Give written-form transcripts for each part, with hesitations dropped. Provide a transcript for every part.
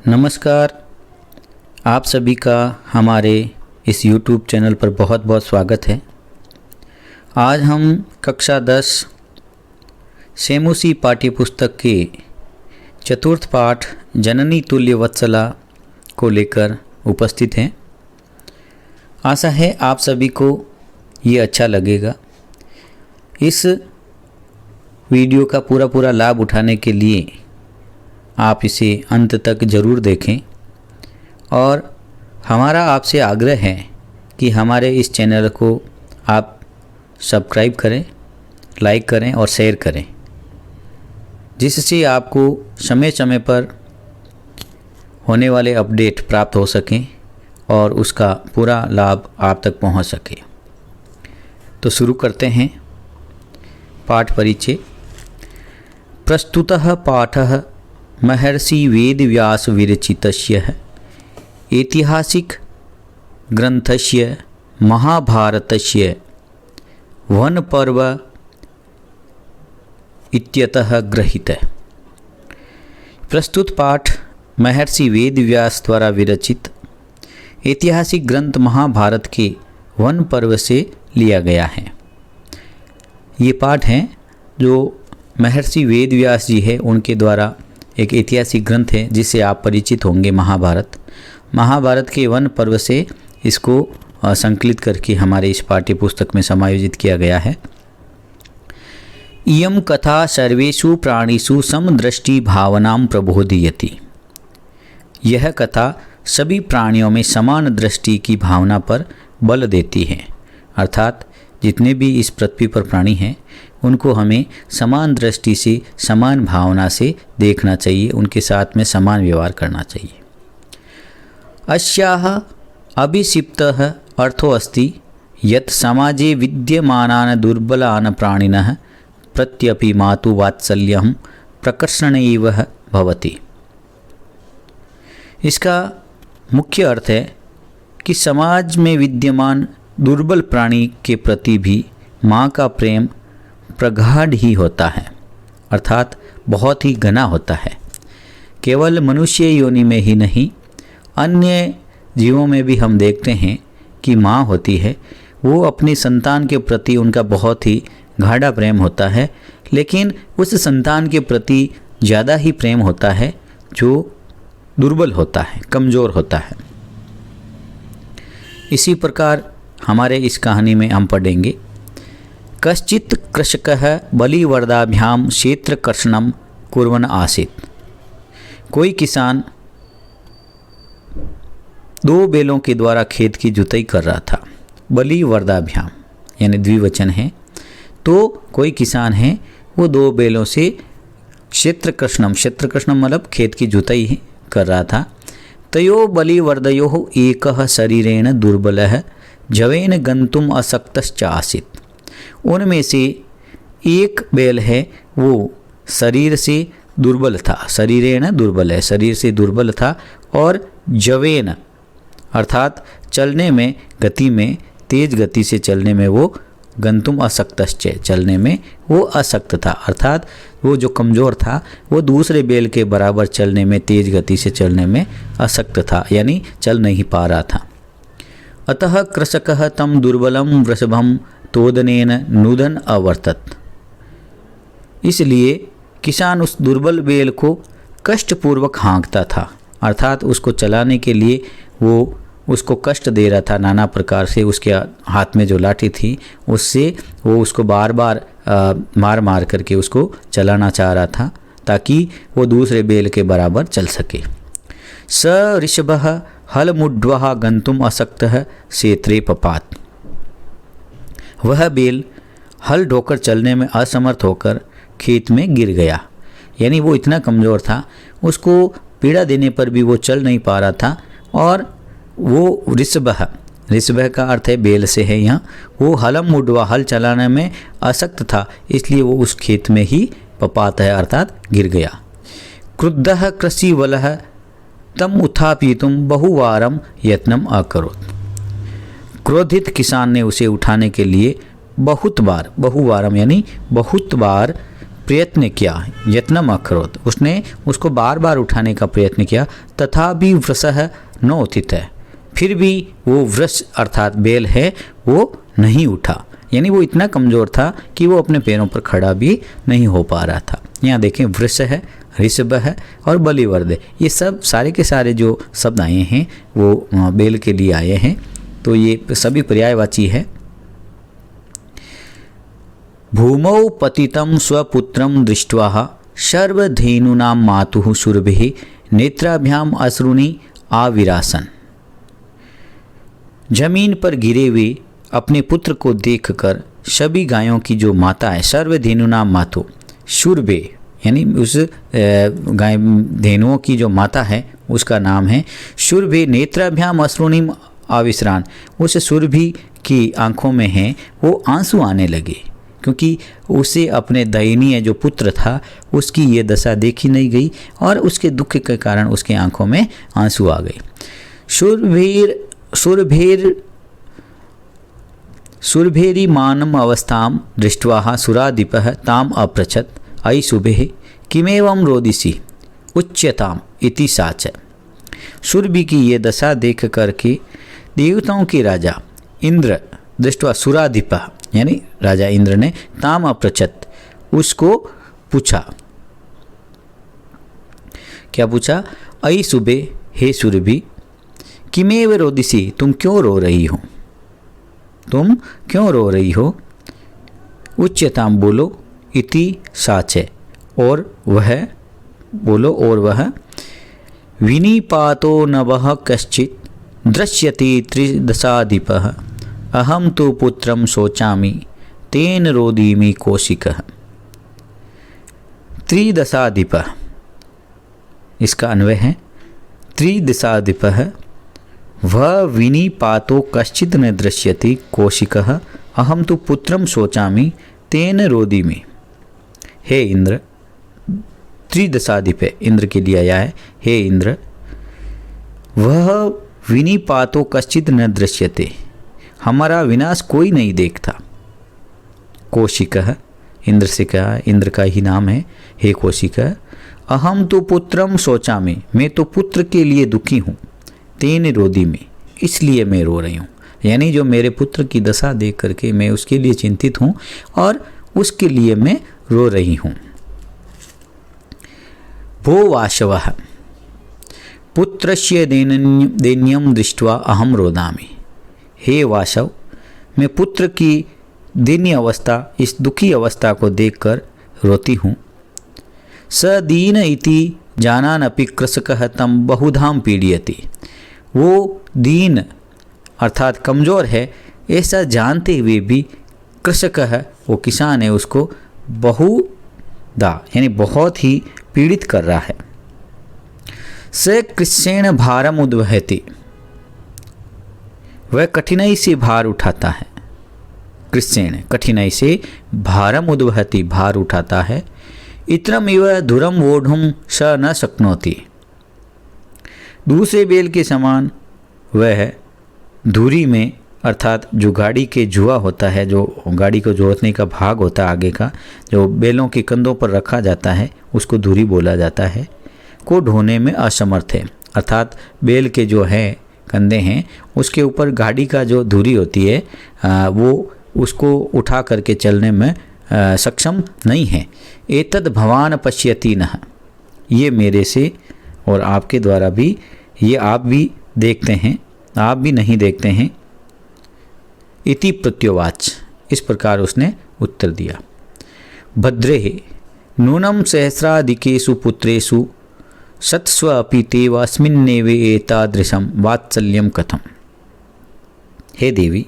नमस्कार। आप सभी का हमारे इस YouTube चैनल पर बहुत बहुत स्वागत है। आज हम कक्षा 10 सेमुसी पाठ्यपुस्तक के चतुर्थ पाठ जननी तुल्य वत्सला को लेकर उपस्थित हैं। आशा है आप सभी को ये अच्छा लगेगा। इस वीडियो का पूरा लाभ उठाने के लिए आप इसे अंत तक ज़रूर देखें और हमारा आपसे आग्रह है कि हमारे इस चैनल को आप सब्सक्राइब करें, लाइक करें और शेयर करें, जिससे आपको समय समय पर होने वाले अपडेट प्राप्त हो सकें और उसका पूरा लाभ आप तक पहुंच सके। तो शुरू करते हैं पाठ परिचय। प्रस्तुतः पाठः महर्षि वेदव्यास विरचितस्य ऐतिहासिक ग्रंथस्य महाभारतस्य वन पर्व इत्यतः गृहीतः। प्रस्तुत पाठ महर्षि वेदव्यास द्वारा विरचित ऐतिहासिक ग्रंथ महाभारत के वन पर्व से लिया गया है। ये पाठ हैं जो महर्षि वेदव्यास जी है उनके द्वारा एक ऐतिहासिक ग्रंथ है जिससे आप परिचित होंगे। महाभारत के वन पर्व से इसको संकलित करके हमारे इस पाठ्य पुस्तक में समायोजित किया गया है। इयं कथा सर्वेषु प्राणिषु समदृष्टि भावनां प्रबोधयति। यह कथा सभी प्राणियों में समान दृष्टि की भावना पर बल देती है, अर्थात जितने भी इस पृथ्वी पर प्राणी हैं उनको हमें समान दृष्टि से, समान भावना से देखना चाहिए, उनके साथ में समान व्यवहार करना चाहिए। अस्याः अभिक्षिप्तः अर्थो अस्ति यत् समाजे विद्यमानान् दुर्बलान् प्राणिनः प्रत्यपि मातुवात्सल्यं प्रकर्षणैव भवति। इसका मुख्य अर्थ है कि समाज में विद्यमान दुर्बल प्राणी के प्रति भी माँ का प्रेम प्रगाढ़ ही होता है, अर्थात बहुत ही घना होता है। केवल मनुष्य योनि में ही नहीं, अन्य जीवों में भी हम देखते हैं कि माँ होती है, वो अपनी संतान के प्रति उनका बहुत ही गाढ़ा प्रेम होता है, लेकिन उस संतान के प्रति ज़्यादा ही प्रेम होता है जो दुर्बल होता है, कमज़ोर होता है। इसी प्रकार हमारे इस कहानी में हम पढ़ेंगे। कश्चित् कृषकः बलिवर्दाभ्यां क्षेत्रकर्षणं कुर्वन् आसीत्। कोई किसान 2 बैलों के द्वारा खेत की जुताई कर रहा था। बलिवर्दाभ्याम यानी द्विवचन है। तो कोई किसान है वो 2 बैलों से क्षेत्रकर्षणम मतलब खेत की जुताई कर रहा था। तयो बलिवर्दयोः एकः शरीरेण दुर्बलः जवेन गन्तुम् अशक्तश्च आसीत्। उनमें से एक बैल है वो शरीर से दुर्बल था, शरीरेण दुर्बल है, शरीर से दुर्बल था, और जवेन अर्थात चलने में, गति में, तेज गति से चलने में वो गंतुम अशक्तश्च, चलने में वो अशक्त था, अर्थात वो जो कमज़ोर था वो दूसरे बैल के बराबर चलने में, तेज गति से चलने में अशक्त था, यानी चल नहीं पा रहा था। अतः कृषकः तं दुर्बलं वृषभं तोदनेन नूदन अवर्तत। इसलिए किसान उस दुर्बल बैल को कष्टपूर्वक हाँकता था, अर्थात उसको चलाने के लिए वो उसको कष्ट दे रहा था नाना प्रकार से। उसके हाथ में जो लाठी थी उससे वो उसको बार बार मार करके उसको चलाना चाह रहा था ताकि वो दूसरे बैल के बराबर चल सके। स ऋषभः हलमुड्वः गन्तुम् अशक्तः क्षेत्रे पपात। वह बैल हल ढोकर चलने में असमर्थ होकर खेत में गिर गया, यानी वो इतना कमज़ोर था, उसको पीड़ा देने पर भी वो चल नहीं पा रहा था। और वो ऋषभ का अर्थ है बैल से है यहाँ, वो हलम मुडवा हल चलाने में अशक्त था, इसलिए वो उस खेत में ही पपात है, अर्थात गिर गया। क्रुद्धः कृषिवलः तम उत्थापयितुं बहुवारं यत्नम् अकरोत्। क्रोधित किसान ने उसे उठाने के लिए बहुत बार, बहुवारम यानी बहुत बार प्रयत्न किया, यत्नम अकरोत्, उसने उसको बार बार उठाने का प्रयत्न किया, तथापि वृषः न उत्थित है, फिर भी वो वृष अर्थात बेल है वो नहीं उठा, यानी वो इतना कमज़ोर था कि वो अपने पैरों पर खड़ा भी नहीं हो पा रहा था। यहाँ देखें वृष है, ऋषभ है और बलिवर्द है, ये सब सारे के सारे जो शब्द आए हैं वो बेल के लिए आए हैं, तो ये सभी पर्यायवाची है। भूमौ पतितं स्वपुत्रं दृष्ट्वा सर्वधेनूनां मातुः सुरभिः नेत्राभ्याम अश्रुनि आविरासन। जमीन पर गिरे हुए अपने पुत्र को देखकर सभी गायों की जो माता है, सर्वधेनुनाम मातु, शुरभे यानी उस गाय धेनुओं की जो माता है उसका नाम है शुरभे, नेत्राभ्याम अश्रुनिम आविश्रान, उस सुरभि की आंखों में है वो आंसू आने लगे, क्योंकि उसे अपने दयनीय जो पुत्र था उसकी ये दशा देखी नहीं गई और उसके दुख के कारण उसके आंखों में आंसू आ गए। सुरभेरी मानम अवस्थाम दृष्ट्वा सुराधिपः ताम अपृच्छत् अयि शुभे किमेवं रोदिसी उच्यताम इति साच। सुरभि की ये दशा देख करके देवताओं के राजा इंद्र दृष्ट्वा सुराधिपः यानी राजा इंद्र ने ताम अपृच्छत् उसको पूछा, क्या पूछा? अयि शुभे, हे सुरभि, किमेव रोदिसी, तुम क्यों रो रही हो, तुम क्यों रो रही हो? उच्यताम, बोलो, इति साच, और वह बोलो, और वह विनिपातो नभः कश्चित् दृश्यति त्रिदशाधिपः अहम तो पुत्रम शोचामि तेन रोदीमि कौशिकः। त्रिदशाधिपः, इसका अन्वय है त्रिदशाधिपः वह विनिपातो कश्चित् न दृश्यति कौशिकः अहम तो पुत्रम शोचामि तेन रोदीमि। हे इंद्र, त्रिदशाधिप इंद्र के लिए आया है, हे इंद्र, वह विनिपातो कश्चित् न दृश्यते, हमारा विनाश कोई नहीं देखता। कौशिकः, इंद्र से कहा, इंद्र का ही नाम है, हे कौशिकः, अहम तो पुत्रम शोचामि, मैं तो पुत्र के लिए दुखी हूँ, तेन रोदी में, इसलिए मैं रो रही हूँ, यानी जो मेरे पुत्र की दशा देख करके मैं उसके लिए चिंतित हूँ और उसके लिए मैं रो रही हूँ। भो वाशवः पुत्रस्य दैन्यम दृष्ट्वा अहम रोदामि। हे वाशव, मैं पुत्र की दीनी अवस्था, इस दुखी अवस्था को देखकर रोती हूँ। स दीन इति जानान अपि कृषकः तम बहुधाम पीड़यति, वो दीन अर्थात कमज़ोर है ऐसा जानते हुए भी कृषकः, वो किसान है, उसको बहुधा यानी बहुत ही पीड़ित कर रहा है। स कृष्णेन भारम उद्वहति, वह कठिनाई से भार उठाता है। कृष्णेन कठिनाई से भारम उद्वहति, भार उठाता है। इत्रम इव धुरम वोढ़ुम स न शक्नोति, दूसरे बेल के समान वह धुरी में अर्थात जो गाड़ी के जुआ होता है, जो गाड़ी को जोड़ने का भाग होता है आगे का, जो बैलों के कंधों पर रखा जाता है उसको धुरी बोला जाता है, को ढोने में असमर्थ है। अर्थात बैल के जो है कंधे हैं उसके ऊपर गाड़ी का जो धुरी होती है वो उसको उठा करके चलने में सक्षम नहीं है। एतद भवान पश्यति नः, ये मेरे से और आपके द्वारा भी, ये आप भी देखते हैं, आप भी नहीं देखते हैं। इति प्रत्योवाच, इस प्रकार उसने उत्तर दिया। भद्रे नूनम सहस्राधिकेषु पुत्रेषु सत्स्व अपि तेव अस्मिन्नेव एतादृशं वात्सल्यं कथम। हे देवी,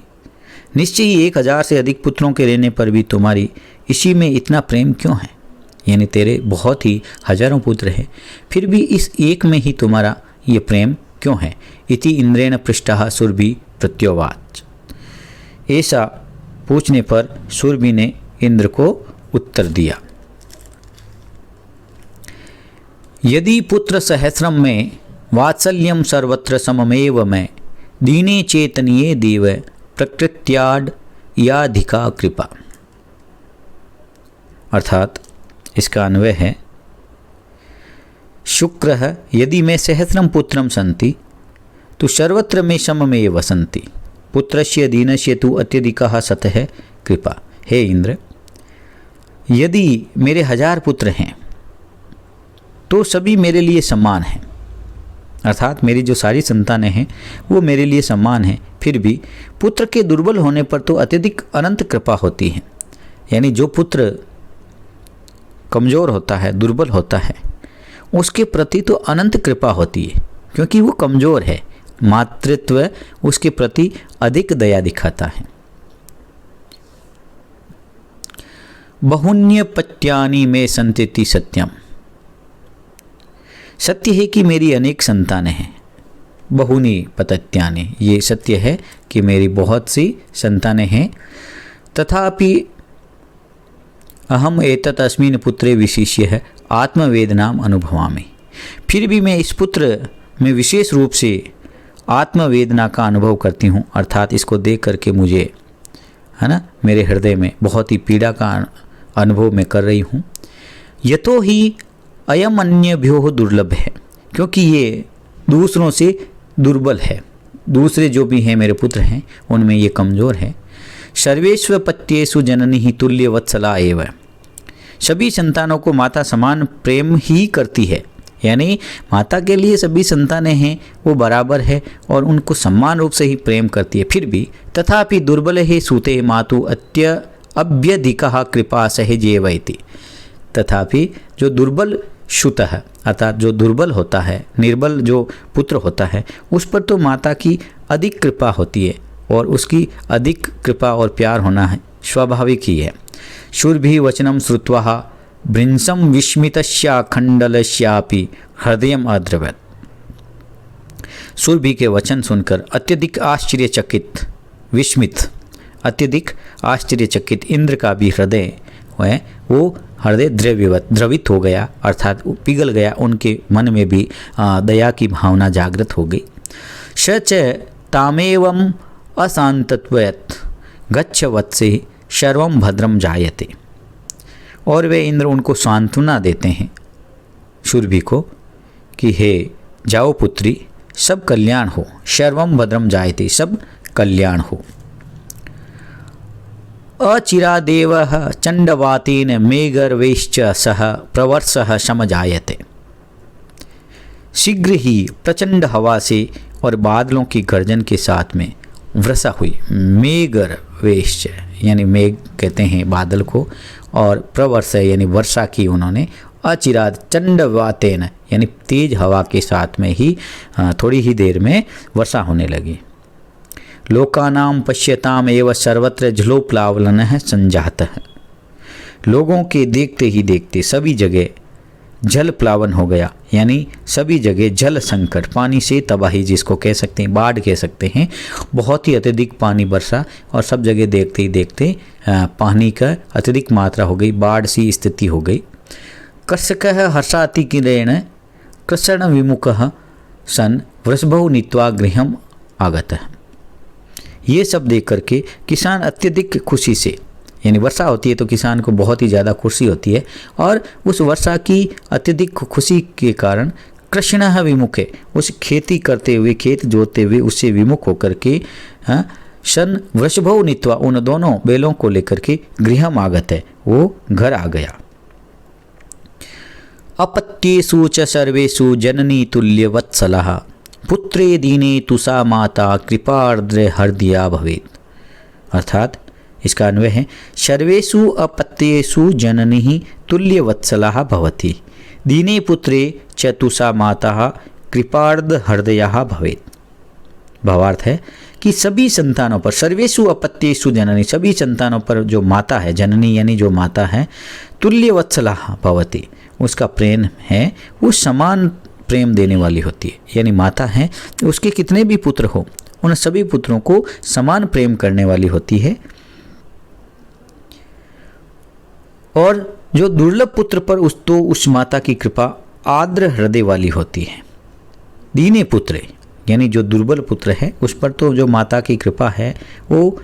निश्चय ही 1000 से अधिक पुत्रों के रहने पर भी तुम्हारी इसी में इतना प्रेम क्यों है, यानी तेरे बहुत ही हजारों पुत्र हैं फिर भी इस एक में ही तुम्हारा ये प्रेम क्यों है। इति इंद्रेण पृष्ठः सुरभि प्रत्योवाच, ऐसा पूछने पर सुरभि ने इंद्र को उत्तर दिया। यदि पुत्र सहस्रम में वात्सल्यम सर्वत्र सममेव में दीने चेतनीय देव प्रकृत्याड याधिका कृपा। अर्थात इसका अन्वय है शुक्रः यदि मे सहस्रम पुत्रम सन्ति तो सर्वत्र मे सममे वसन्ति पुत्रस्य दीनस्य तु अत्यधिकः सतः कृपा। हे इंद्र, यदि मेरे 1000 पुत्र हैं तो सभी मेरे लिए समान हैं, अर्थात मेरी जो सारी संतानें हैं वो मेरे लिए समान हैं। फिर भी पुत्र के दुर्बल होने पर तो अत्यधिक अनंत कृपा होती है। यानी जो पुत्र कमज़ोर होता है, दुर्बल होता है, उसके प्रति तो अनंत कृपा होती है, क्योंकि वो कमज़ोर है। मातृत्व उसके प्रति अधिक दया दिखाता है। बहुन्यपत्यानि में संतिति सत्यम, सत्य है कि मेरी अनेक संतानें हैं। बहुनी पतत्यानि, ये सत्य है कि मेरी बहुत सी संतानें हैं। तथापि अहम एतत् अस्मिन् पुत्रे विशिष्य आत्मवेदनाम अनुभवामि, फिर भी मैं इस पुत्र में विशेष रूप से आत्मवेदना का अनुभव करती हूँ। अर्थात इसको देख करके मुझे, है ना, मेरे हृदय में बहुत ही पीड़ा का अनुभव मैं कर रही हूँ। यतो ही अयम अन्यभ्यो दुर्लभ है, क्योंकि ये दूसरों से दुर्बल है। दूसरे जो भी हैं मेरे पुत्र हैं उनमें ये कमज़ोर है। सर्वेष्व पत्येषु जननी ही तुल्य वत्सला एव, सभी संतानों को माता समान प्रेम ही करती है। यानी माता के लिए सभी संतानें हैं वो बराबर है और उनको समान रूप से ही प्रेम करती है। फिर भी तथापि दुर्बल है सूते मातु अत्यधिकः कृपा सहजेवैति, तथापि जो दुर्बल शुत है, अर्थात जो दुर्बल होता है, निर्बल जो पुत्र होता है, उस पर तो माता की अधिक कृपा होती है और उसकी अधिक कृपा और प्यार होना है स्वाभाविक ही है। शूर्भि वचनम श्रुत्वा भृंसम विस्मितस्याखंडलस्यापि हृदयम अद्रवत्, शूर्भि के वचन सुनकर अत्यधिक आश्चर्यचकित, विस्मित, अत्यधिक आश्चर्यचकित इंद्र का भी हृदय है वो हृदय द्रवित हो गया, अर्थात पिघल गया। उनके मन में भी दया की भावना जागृत हो गई। सच तामेवम अशांतत्वयत् गच्छ वत्से सर्वं भद्रम जायते, और वे इंद्र उनको सांत्वना देते हैं शूर्भि को कि हे जाओ पुत्री, सब कल्याण हो, सर्वं भद्रम जायते, सब कल्याण हो। अचिरादेव चंडवातेन मेघर्वैश्च सह प्रवर्षः समजायते, शीघ्र ही प्रचंड हवा से और बादलों की गर्जन के साथ में वर्षा हुई। मेघर्वैश्च यानी मेघ कहते हैं बादल को, और प्रवर्ष यानी वर्षा की उन्होंने। अचिराद चंडवातेन यानी तेज हवा के साथ में ही थोड़ी ही देर में वर्षा होने लगी। लोकानां पश्यताम एव सर्वत्र जलोप्लावनः संजातः, लोगों के देखते ही देखते सभी जगह जल प्लावन हो गया। यानी सभी जगह जल संकट, पानी से तबाही जिसको कह सकते हैं, बाढ़ कह सकते हैं। बहुत ही अत्यधिक पानी बरसा और सब जगह देखते ही देखते पानी का अत्यधिक मात्रा हो गई, बाढ़ सी स्थिति हो गई। कर्षकः हर्षातिकिरेण कृषण विमुखः सन वृषभौ नीत्वा गृहम् आगतः, ये सब देख करके किसान अत्यधिक खुशी से, यानी वर्षा होती है तो किसान को बहुत ही ज़्यादा खुशी होती है, और उस वर्षा की अत्यधिक खुशी के कारण कृष्णः विमुखे, उस खेती करते हुए, खेत जोतते हुए उससे विमुख होकर के शन वृषभौ नीत्वा, उन दोनों बैलों को लेकर के गृहम् आगत है, वो घर आ गया। अपत्येषु च सर्वेषु जननी तुल्य वत्सलः पुत्रे दीने तुसा माता कृपार्द्र हृदया भवेत्, अर्थात इसका अन्वय है सर्वेषु अपत्येषु जननी तुल्य वत्सलः भवति दीने पुत्रे च तुसा माता कृपार्द्र हृदया भवेत्। भावार्थ है कि सभी संतानों पर, सर्वेषु अपत्येषु जननी, सभी संतानों पर जो माता है, जननी यानी जो माता है, तुल्य वत्सलः भवति, उसका प्रेम है वो समान प्रेम देने वाली होती है। यानी माता है, उसके कितने भी पुत्र हो उन सभी पुत्रों को समान प्रेम करने वाली होती है। और जो दुर्लभ पुत्र पर उस माता की कृपा आर्द्र हृदय वाली होती है। दीने पुत्रे यानी जो दुर्बल पुत्र है उस पर तो जो माता की कृपा है वो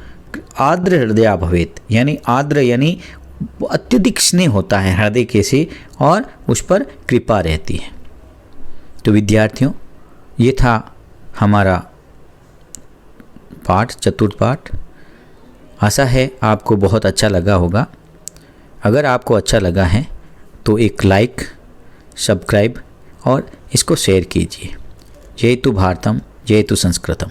आर्द्र हृदया भवेत्, यानी आर्द्र यानी अत्यधिक स्नेह होता है हृदय के से और उस पर कृपा रहती है। तो विद्यार्थियों, ये था हमारा पाठ, चतुर्थ पाठ। आशा है आपको बहुत अच्छा लगा होगा। अगर आपको अच्छा लगा है तो एक लाइक, सब्सक्राइब और इसको शेयर कीजिए। जयतु भारतम, जयतु संस्कृतम।